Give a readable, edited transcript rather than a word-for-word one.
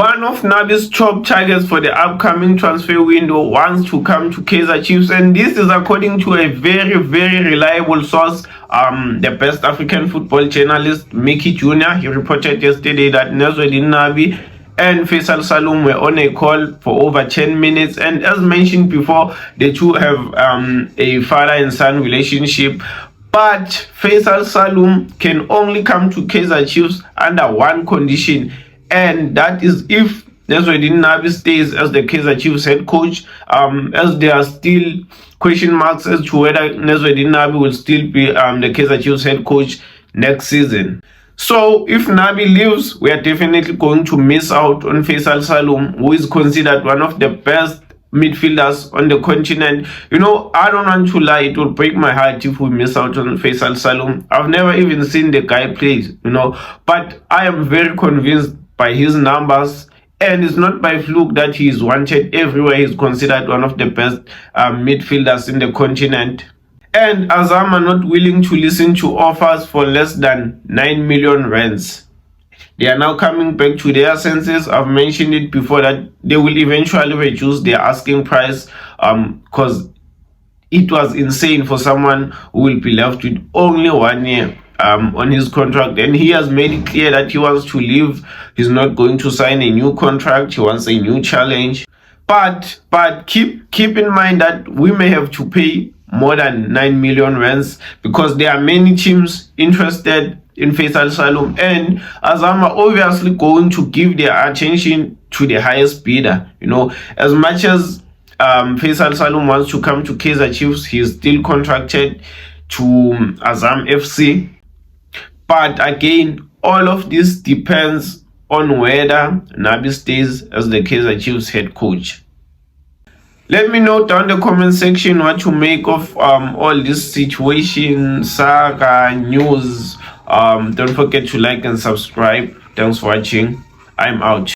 One of Nabi's top targets for the upcoming transfer window wants to come to Kaizer Chiefs, and this is according to a very, very reliable source, the best African football journalist, Mickey Jr. He reported yesterday that Nasreddine Nabi and Faisal Salum were on a call for over 10 minutes, and as mentioned before, the two have a father and son relationship. But Faisal Salum can only come to Kaizer Chiefs under one condition, and that is if Nasreddine Nabi stays as the Kaizer Chiefs head coach, as there are still question marks as to whether Nasreddine Nabi will still be the Kaizer Chiefs head coach next season. So if Nabi leaves, we are definitely going to miss out on Faisal Salum, who is considered one of the best midfielders on the continent. You know, I don't want to lie, it will break my heart if we miss out on Faisal Salum. I've never even seen the guy play, but I am very convinced by his numbers, and it's not by fluke that he is wanted everywhere. He's considered one of the best midfielders in the continent. And Azam are not willing to listen to offers for less than 9 million rands. They are now coming back to their senses. I've mentioned it before that they will eventually reduce their asking price, because it was insane for someone who will be left with only 1 year on his contract, and he has made it clear that he wants to leave. He's not going to sign a new contract. He wants a new challenge. But keep in mind that we may have to pay more than 9 million rands, because there are many teams interested in Faisal Salum, and Azam are obviously going to give their attention to the highest bidder. As much as Faisal Salum wants to come to Kaizer Chiefs, he is still contracted to Azam FC. But again, all of this depends on whether Nabi stays as the Kaizer Chiefs head coach. Let me know down the comment section what you make of all this situation, saga, news. Don't forget to like and subscribe. Thanks for watching. I'm out.